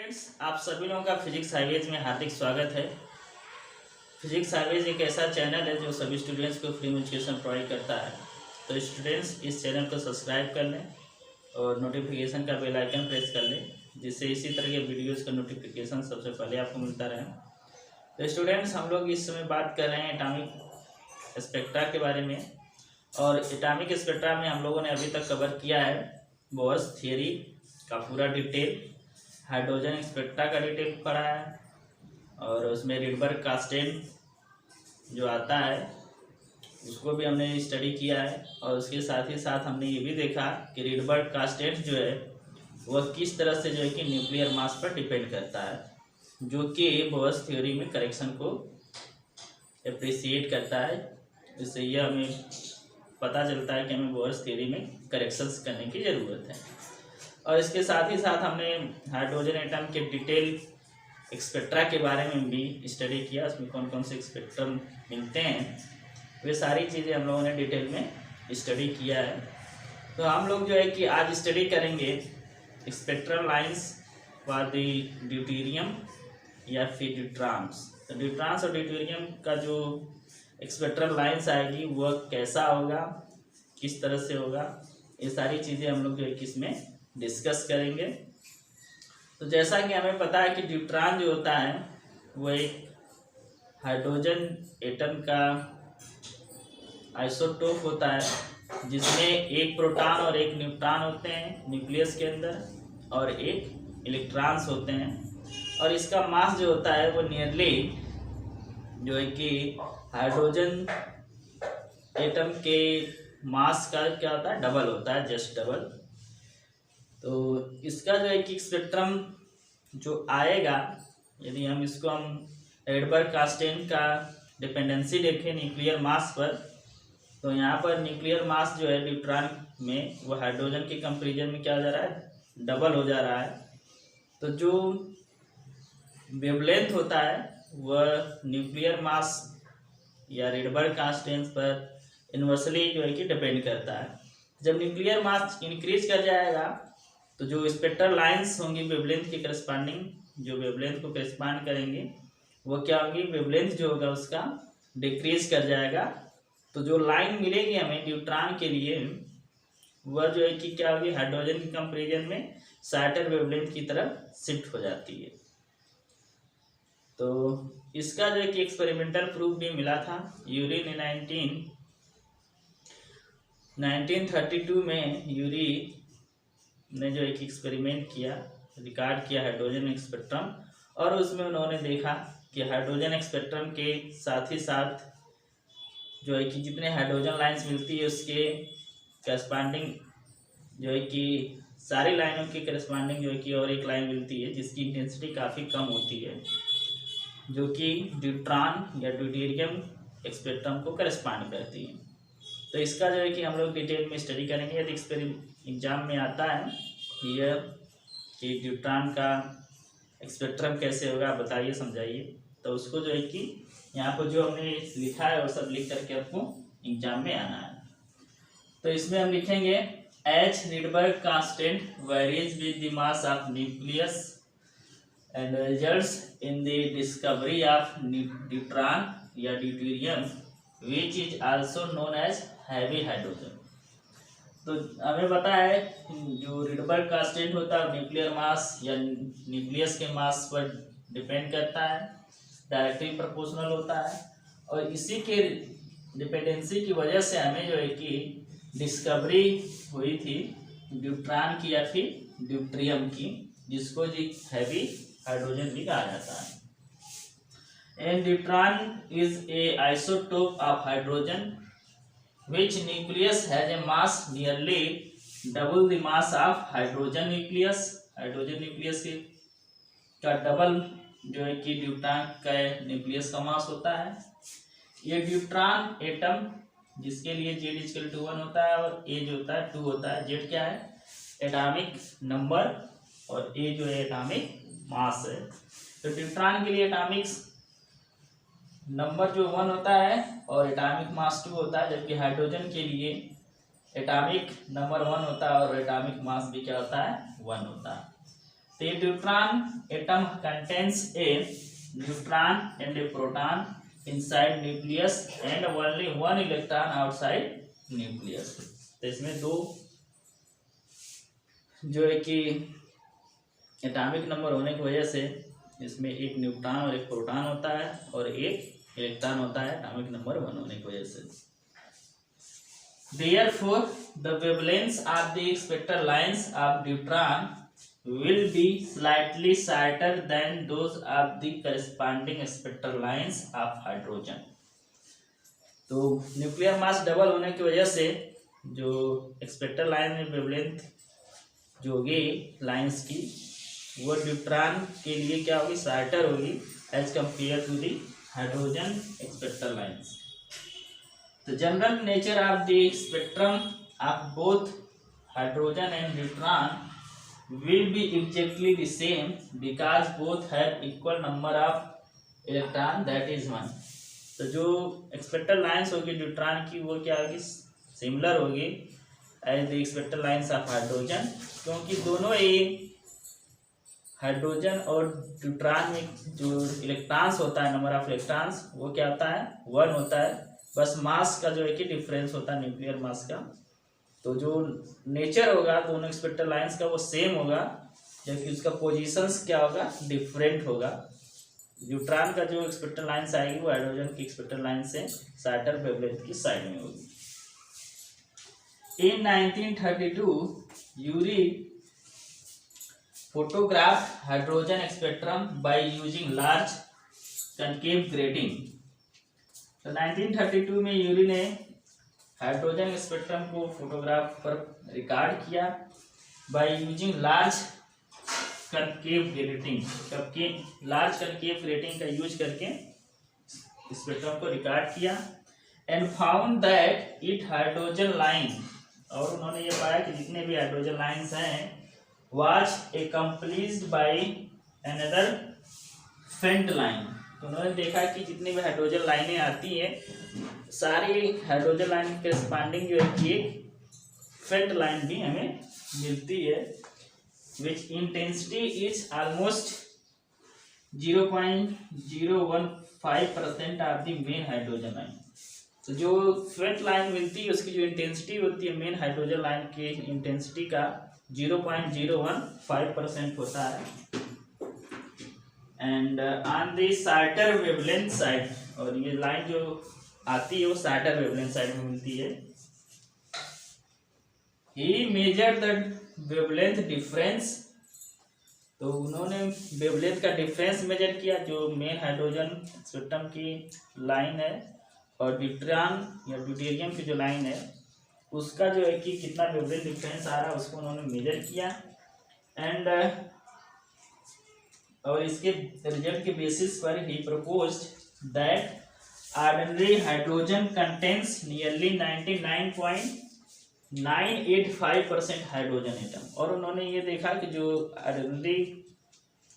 Friends, आप सभी लोगों का फिजिक्स हाईवेज में हार्दिक स्वागत है। फिजिक्स हाईवेज एक ऐसा चैनल है जो सभी स्टूडेंट्स को फ्री एजुकेशन प्रोवाइड करता है। तो स्टूडेंट्स इस चैनल को सब्सक्राइब कर लें और नोटिफिकेशन का बेल आइकन प्रेस कर लें, जिससे इसी तरह के वीडियोज़ का नोटिफिकेशन सबसे पहले आपको मिलता रहे। तो स्टूडेंट्स, हम लोग इस समय बात कर रहे हैं एटॉमिक स्पेक्ट्रा के बारे में। और एटॉमिक स्पेक्ट्रा में हम लोगों ने अभी तक कवर किया है बोर्स थियरी का पूरा डिटेल, हाइड्रोजन स्पेक्ट्रा का डिटेल पढ़ा है, और उसमें रिडबर्ग कास्टेन जो आता है उसको भी हमने स्टडी किया है। और उसके साथ ही साथ हमने ये भी देखा कि रिडबर्ग कास्टेन जो है वह किस तरह से जो है कि न्यूक्लियर मास पर डिपेंड करता है, जो कि बोर्स थ्योरी में करेक्शन को अप्रिसिएट करता है। इससे यह हमें पता चलता है कि हमें बोर्स थ्योरी में करेक्शंस करने की ज़रूरत है। और इसके साथ ही साथ हमने हाइड्रोजन एटम के डिटेल स्पेक्ट्रा के बारे में भी स्टडी किया, उसमें कौन कौन से स्पेक्ट्रम मिलते हैं, वे सारी चीज़ें हम लोगों ने डिटेल में स्टडी किया है। तो हम लोग जो है कि आज स्टडी करेंगे spectral lines for the deuterium या फिर ड्यूट्रांस। तो ड्यूट्रांस और ड्यूटेरियम का जो स्पेक्ट्रल लाइंस आएगी वह कैसा होगा, किस तरह से होगा, ये सारी चीज़ें हम लोग जो है कि इसमें डिस्कस करेंगे। तो जैसा कि हमें पता है कि ड्यूट्रॉन जो होता है वो एक हाइड्रोजन एटम का आइसोटोप होता है, जिसमें एक प्रोटॉन और एक न्यूट्रॉन होते हैं न्यूक्लियस के अंदर, और एक इलेक्ट्रॉन्स होते हैं। और इसका मास जो होता है वो नियरली जो है कि हाइड्रोजन एटम के मास का क्या होता है, डबल होता है, जस्ट डबल। तो इसका जो है कि स्पेक्ट्रम जो आएगा, यदि हम इसको रिडबर्ग कास्टेन का डिपेंडेंसी देखें न्यूक्लियर मास पर, तो यहाँ पर न्यूक्लियर मास जो है न्यूट्रॉन में वो हाइड्रोजन के कंपेरिजन में क्या हो जा रहा है, डबल हो जा रहा है। तो जो वेवलेंथ होता है वह न्यूक्लियर मास या रिडबर्ग कास्टेन पर इन्वर्सली जो है कि डिपेंड करता है। जब न्यूक्लियर मास इंक्रीज कर जाएगा तो जो स्पेक्ट्रल लाइंस होंगी वेवलेंथ के करस्पॉन्डिंग, जो वेवलेंथ को करस्पॉन्ड करेंगे वो क्या होंगी, वेवलेंथ जो होगा उसका डिक्रीज कर जाएगा। तो जो लाइन मिलेगी हमें न्यूट्रॉन के लिए वह जो है कि क्या होगी, हाइड्रोजन के कंपेरिजन में शॉर्टर वेवलेंथ की तरफ शिफ्ट हो जाती है। तो इसका जो है कि एक्सपेरिमेंटल प्रूफ भी मिला था। यूरी ने 1932 में यूरी ने जो एक एक्सपेरिमेंट किया, रिकॉर्ड किया हाइड्रोजन स्पेक्ट्रम, और उसमें उन्होंने देखा कि हाइड्रोजन स्पेक्ट्रम के साथ ही साथ जो है कि जितने हाइड्रोजन लाइंस मिलती है उसके करस्पॉन्डिंग जो है कि सारी लाइनों के करस्पॉन्डिंग जो है कि और एक लाइन मिलती है जिसकी इंटेंसिटी काफ़ी कम होती है, जो कि ड्यूट्रॉन या ड्यूटेरियम स्पेक्ट्रम को करस्पॉन्ड करती है। तो इसका जो है कि हम लोग डिटेल में स्टडी करेंगे। यदि एग्जाम में आता है यह कि ड्यूट्रॉन का स्पेक्ट्रम कैसे होगा, बताइए, समझाइए, तो उसको जो है कि यहाँ पर जो हमने लिखा है वो सब लिख करके आपको एग्जाम में आना है। तो इसमें हम लिखेंगे H Rydberg constant varies with the mass of nucleus and results in the discovery of deuteron या deuterium which is also known as heavy hydrogen. तो हमें पता है जो रिडबर्ग कांस्टेंट होता है न्यूक्लियर मास या न्यूक्लियस के मास पर डिपेंड करता है, डायरेक्टली प्रोपोर्शनल होता है। और इसी के डिपेंडेंसी की वजह से हमें जो है कि डिस्कवरी हुई थी ड्यूट्रॉन की या फिर ड्यूटेरियम की, जिसको जी हैवी हाइड्रोजन भी कहा जाता है। And deuteron is a isotope of hydrogen which nucleus has a mass nearly double the mass of hydrogen nucleus। Hydrogen nucleus का डबल जो है कि ड्यूट्रॉन का न्यूक्लियस का मास होता है। ये ड्यूट्रॉन एटम जिसके लिए Z=1 होता है और A जो होता है 2 होता है। Z क्या है, एटॉमिक नंबर, और A जो है एटॉमिक मास है। तो ड्यूट्रॉन के लिए एटॉमिक नंबर जो 1 होता है और एटॉमिक मास 2 होता है, जबकि हाइड्रोजन के लिए एटॉमिक नंबर 1 होता है और एटॉमिक मास भी क्या होता है, 1 होता है। The neutron atom contains a neutron and a proton inside nucleus and only one electron outside nucleus. तो इसमें दो जो है कि एटॉमिक नंबर होने की वजह से इसमें एक न्यूट्रॉन और एक प्रोटॉन होता है और एक इलेक्ट्रॉन होता है एटॉमिक नंबर 1 होने की वजह से. Therefore, the wavelengths of the spectral lines of neutron will be slightly shorter than those of the corresponding spectral lines of hydrogen. तो न्यूक्लियर मास डबल होने की वजह से जो स्पेक्ट्रल लाइन में वेवलेंथ जो होगी लाइंस की वो न्यूट्रॉन के लिए क्या होगी, शॉर्टर होगी as compare to the hydrogen spectral lines. The general nature of the spectrum of both hydrogen and neutron will be exactly the same because both have equal number of electron, that is 1. तो जो spectral lines होगी neutron की वो क्या होगी, similar होगी as the spectral lines of hydrogen, क्योंकि दोनों ही हाइड्रोजन और न्यूट्रॉन में जो इलेक्ट्रॉन्स होता है, नंबर ऑफ इलेक्ट्रॉन्स वो क्या होता है 1 होता है. बस मास का जो है कि डिफरेंस होता है न्यूक्लियर मास का. तो जो नेचर होगा दोनों स्पेक्ट्रल लाइंस का वो सेम होगा, जबकि उसका पोजीशंस क्या होगा, डिफरेंट होगा. न्यूट्रॉन का जो स्पेक्ट्रल लाइंस आएगी वो हाइड्रोजन की स्पेक्ट्रल लाइन से शॉर्टर वेवलेंथ की साइड में होगी. इन 1932 Yuri photograph hydrogen spectrum by using large concave grating. तो 1932 में यूरी ने हाइड्रोजन स्पेक्ट्रम को फोटोग्राफ पर रिकॉर्ड किया by using large concave grating. Large concave grating का यूज करके स्पेक्ट्रम को रिकॉर्ड किया and found that it hydrogen line, और उन्होंने ये पाया कि जितने भी हाइड्रोजन लाइंस हैं वाज एक्कम्प्लीज्ड बाय अनदर फेंट लाइन. तो उन्होंने देखा कि जितनी भी हाइड्रोजन लाइनें आती हैं सारी हाइड्रोजन लाइन के रिस्पॉन्डिंग जो है कि एक फेंट लाइन भी हमें मिलती है which intensity is almost 0.015% of the main hydrogen line. तो जो फेंट लाइन मिलती है उसकी जो इंटेंसिटी होती है मेन हाइड्रोजन लाइन की इंटेंसिटी का 0.015% होता है. And on the shorter wavelength side, और ये लाइन जो आती है वो शॉर्टर वेवलेंथ साइड में मिलती है. ही मेजर द वेवलेंथ डिफरेंस, तो उन्होंने वेवलेंथ का डिफरेंस मेजर किया जो मेन हाइड्रोजन स्पेक्ट्रम की लाइन है और ड्यूट्रॉन या ड्यूटेरियम की जो लाइन है उसका जो है कि कितना वेवलेंथ डिफरेंस आ रहा है उसको उन्होंने मेजर किया. एंड और इसके रिजल्ट के बेसिस पर ही proposed that ordinary hydrogen contains nearly 99.985% hydrogen atom. और उन्होंने ये देखा कि जो ऑर्डिनरी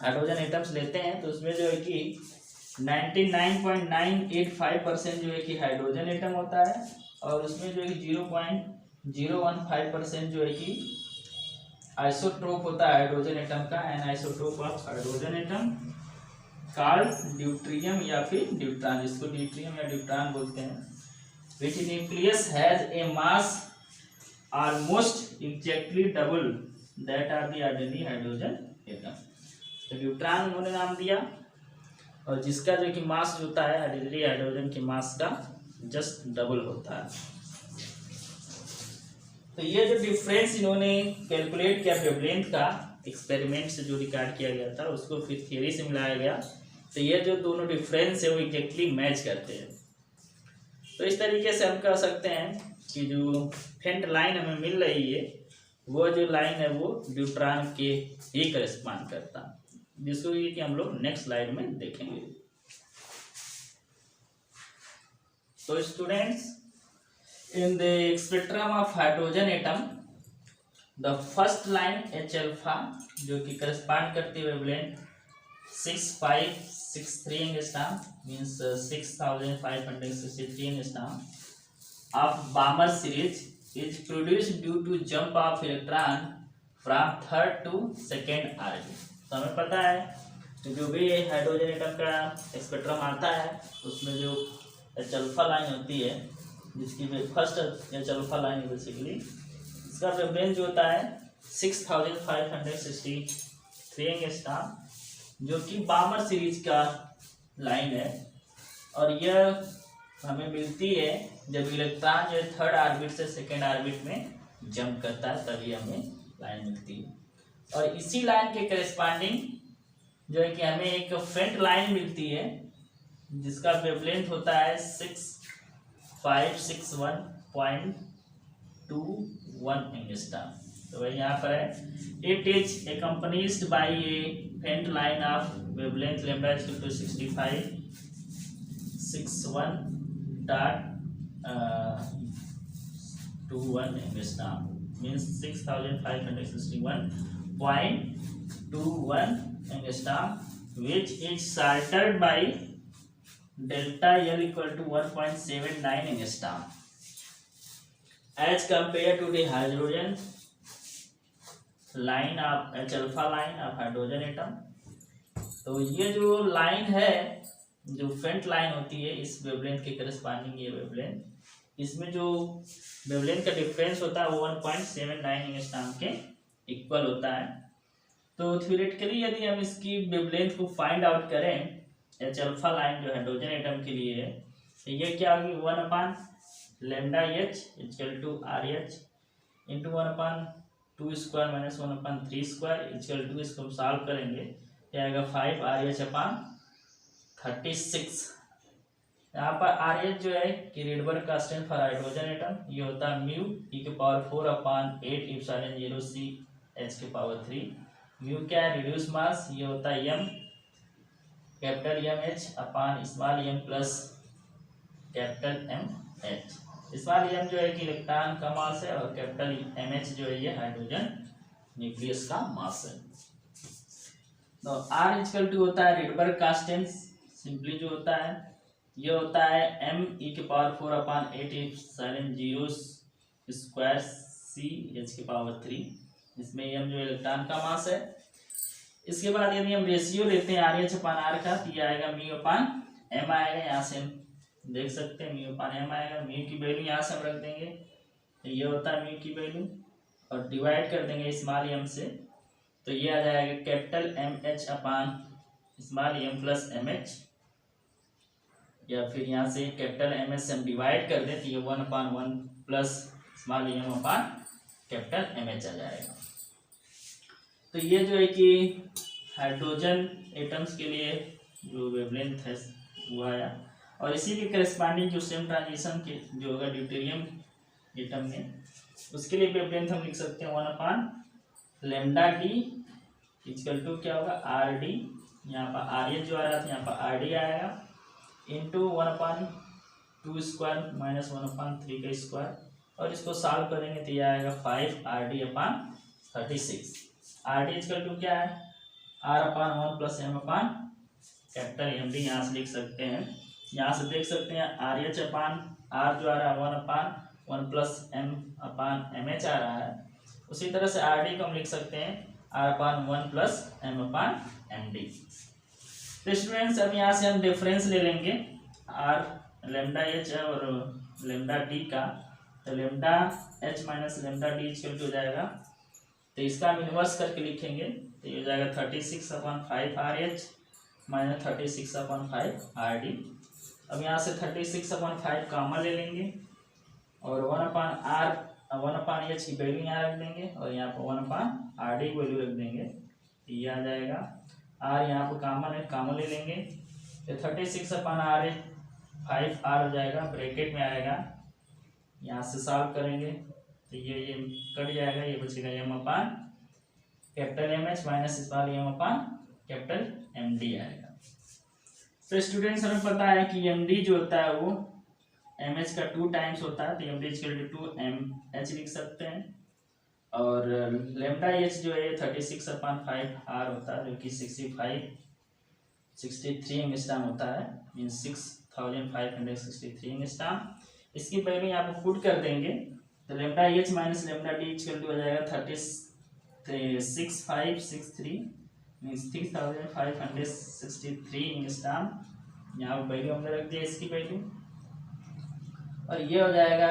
हाइड्रोजन एटम्स लेते हैं तो उसमें जो है कि 99.985% जो है कि हाइड्रोजन एटम होता है और उसमें जो है कि 0.015% जो है कि आइसोटोप होता है हाइड्रोजन एटम का. An isotope of hydrogen atom called deuterium या फिर ड्यूट्रॉन, जिसको ड्यूट्रियम या ड्यूट्रॉन बोलते हैं. Which nucleus has a mass almost exactly double that of the ordinary hydrogen atom. तो ड्यूट्रॉन उन्होंने नाम दिया और जिसका जो कि मास होता है ऑर्डिनरी हाइड्रोजन के मास का जस्ट डबल होता है. तो ये जो डिफरेंस इन्होंने कैलकुलेट किया वेवलेंथ का एक्सपेरिमेंट से जो रिकॉर्ड किया गया था उसको फिर थियरी से मिलाया गया. तो ये जो दोनों डिफरेंस है वो एग्जैक्टली मैच करते हैं. तो इस तरीके से हम कह सकते हैं कि जो फेंट लाइन हमें मिल रही है वो जो लाइन है वो ड्यूट्रॉन के ही करेस्पॉन्ड करता है, जिसको ये कि हम लोग नेक्स्ट स्लाइड में देखेंगे. तो students, in the spectrum of hydrogen atom the first line H alpha जो कि correspond करती है wavelength 6563 angstrom means 6563 angstrom of Balmer series is produced due to jump of electron from third to second orbital. तो हमें पता है कि जो भी हाइड्रोजन एटम का स्पेक्ट्रम आता है उसमें जो एच अल्फा लाइन होती है, जिसकी first H alpha line basically इसका वेवलेंथ जो होता है 6563 एंगस्ट्रॉम, जो कि बामर सीरीज का लाइन है। और यह हमें मिलती है जब इलेक्ट्रॉन जो है थर्ड ऑर्बिट से सेकेंड ऑर्बिट में जंप करता है, तभी हमें लाइन मिलती है। और इसी लाइन के करस्पॉन्डिंग जो है कि हमें एक फेंट लाइन मिलती है जिसका वेवलेंथ होता है 6561.21 एंगस्ट्रॉम। तो वही यहाँ पर है, it is accompanied by a faint line of wavelength lambda equal to 6561.21 angstrom, means 6561.21 angstrom, which is shattered by delta L equal to 1.79 angstrom as compared to the hydrogen line of H alpha line of hydrogen atom। तो ये जो line है, जो फेंट line होती है इस wavelength के करस्पॉन्डिंग, ये वेवलेंथ, इसमें जो वेवलेंथ का डिफरेंस होता है वो 1.79 एंगस्ट्रॉम के इक्वल होता है। तो थ्योरेटिकली यदि हम इसकी वेवलेंथ को फाइंड आउट करें एच अल्फा लाइन जो हाइड्रोजन एटम के लिए है, तो ये क्या होगी 1/λh equal to RH into 1/2 square minus 1/3 square equal to, इसको हम सॉल्व करेंगे क्या आएगा 5RH/36। यहाँ पर RH जो है कि Rydberg constant for hydrogen atom, ये होता है mu e⁴/8 epsilon 0 c h⁻3। Mu क्या है, रिड्यूस मास, ये होता है m capital MH upon small m plus capital MH। Small m जो है कि इलेक्ट्रॉन का मास है और कैपिटल MH जो है ये हाइड्रोजन न्यूक्लियस का मास है। तो R इक्वल टू होता है रेडबर्ग कांस्टेंट, सिंपली जो होता है ये होता है m e⁴/8 epsilon 0 square c h⁻3, इसमें m जो इलेक्ट्रॉन का मास है। इसके बाद यदि हम रेशियो लेते हैं RH/R का, तो ये आएगा μ/m आएगा, यहाँ से हम देख सकते हैं μ/m आएगा। म्यू की वैल्यू यहाँ से हम रख देंगे, तो ये होता है म्यू की वैल्यू, और डिवाइड कर देंगे स्मॉल m से, तो ये आ जाएगा कैपिटल MH/स्मॉल m प्लस MH, या फिर यहाँ से कैपिटल MS से हम डिवाइड कर दें तो ये 1/1 plus small m upon capital MH आ जाएगा। तो ये जो है कि हाइड्रोजन एटम्स के लिए जो वेवलेंथ है वो आया, और इसी के करस्पॉन्डिंग जो सेम ट्रांजिशन के जो होगा ड्यूटेरियम एटम में, उसके लिए वेवलेंथ हम लिख सकते हैं 1/λd इक्वल टू क्या होगा RD, यहाँ पर RH जो आ रहा था यहाँ पर RD आएगा, इंटू 1/2 स्क्वायर माइनस 1/3 का स्क्वायर, और इसको सॉल्व करेंगे तो ये आएगा 5RD/36। RD इक्वल टू क्या है R/1 plus M/, capital MD यहाँ से लिख सकते हैं। यहाँ से देख सकते हैं RH/R जो आ रहा है 1/1 प्लस M/MH आ रहा है, उसी तरह से RD को हम लिख सकते हैं R/1 प्लस M/MD। तो स्टूडेंट्स अब यहाँ से हम डिफरेंस ले लेंगे R λh और λd का, तो λh minus λd equal to हो जाएगा, तो इसका हम इन्वर्स करके लिखेंगे तो ये हो जाएगा 36/5 RH माइनस 36/5 RD। अब यहाँ से 36/5 कॉमन ले लेंगे और 1/h की वैल्यू यहाँ रख देंगे और यहाँ पर 1/RD की वैल्यू रख देंगे, ये आ जाएगा। R यहाँ पर कॉमन है, कॉमन ले लेंगे तो 36/5 हो जाएगा, ब्रैकेट में आएगा, यहाँ से सॉल्व करेंगे तो ये कट जाएगा, ये बचेगा M/, capital MH minus small m/, capital MD आएगा। तो स्टूडेंट्स हमें पता है कि MD जो होता है वो MH का 2 टाइम्स होता है, तो MD इक्वल टू 2mH लिख सकते हैं, और λh जो है 36/5 R होता है, जो कि 63 एंगस्ट्रॉम होता है, मीन 6563 एंगस्ट्रॉम। इसकी वैल्यू यहाँ पर पुट कर देंगे तो λh minus λd equal to हो जाएगा 36563 मीन्स 3563 एंगस्ट्रॉम। यहाँ वैल्यू हमने रख दिया इसकी वैल्यू। और ये हो जाएगा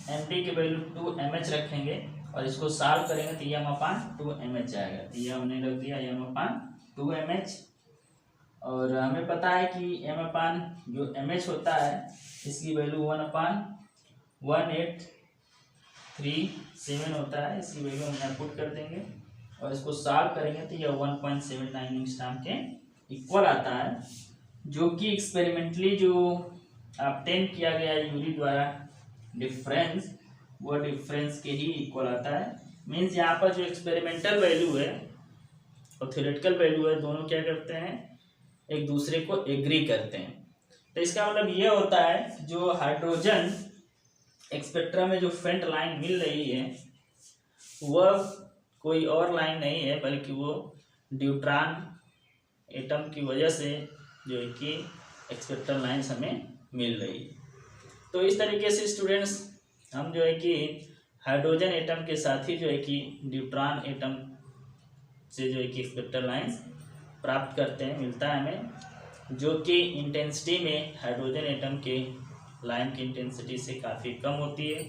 एम की वैल्यू 2 mH रखेंगे और इसको सॉल्व करेंगे तो m/2 mH आएगा। तो ये हमने रख दिया m/2 mH। और हमें पता है कि जो mH होता है इसकी वैल्यू 1/1837 होता है। इसकी वैल्यू हम यहाँ पुट कर देंगे और इसको सॉल्व करेंगे तो यह 1.79 एंगस्ट्रॉम के इक्वल आता है, जो कि एक्सपेरिमेंटली जो ऑब्टेन किया गया यूरी द्वारा डिफरेंस, वो डिफरेंस के ही इक्वल आता है। मीन्स यहाँ पर जो एक्सपेरिमेंटल वैल्यू है और थ्योरेटिकल वैल्यू है, दोनों क्या करते हैं, एक दूसरे को एग्री करते हैं। तो इसका मतलब ये होता है जो हाइड्रोजन स्पेक्ट्रम में जो फेंट लाइन मिल रही है वह कोई और लाइन नहीं है, बल्कि वो ड्यूट्रॉन एटम की वजह से जो है कि स्पेक्ट्रल लाइन्स हमें मिल रही है। तो इस तरीके से स्टूडेंट्स हम जो है कि हाइड्रोजन एटम के साथ ही जो है कि ड्यूट्रॉन एटम से जो है कि स्पेक्ट्रल लाइन्स प्राप्त करते हैं, मिलता है हमें, जो कि इंटेंसिटी में हाइड्रोजन एटम के लाइन की इंटेंसिटी से काफ़ी कम होती है,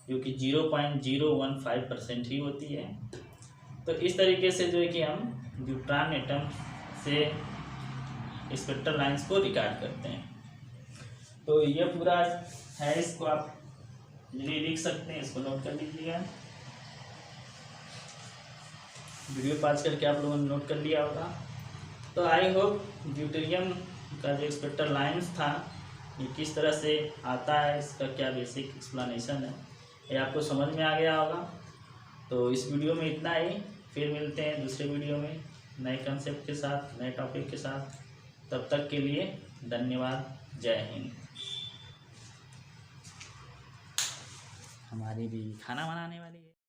जो कि 0.015% ही होती है। तो इस तरीके से जो है कि हम ड्यूट्रॉन एटम से स्पेक्ट्रल लाइन्स को रिकॉर्ड करते हैं। तो ये पूरा है, इसको आप लिख सकते हैं, इसको नोट कर लीजिएगा। वीडियो पास करके आप लोगों ने नोट कर लिया होगा। तो आई होप ड्यूटेरियम का जो स्पेक्ट्रल लाइन्स था ये किस तरह से आता है, इसका क्या बेसिक एक्सप्लेनेशन है, ये आपको समझ में आ गया होगा। तो इस वीडियो में इतना ही, फिर मिलते हैं दूसरे वीडियो में नए कंसेप्ट के साथ, नए टॉपिक के साथ। तब तक के लिए धन्यवाद। जय हिंद। हमारी भी खाना बनाने वाली है।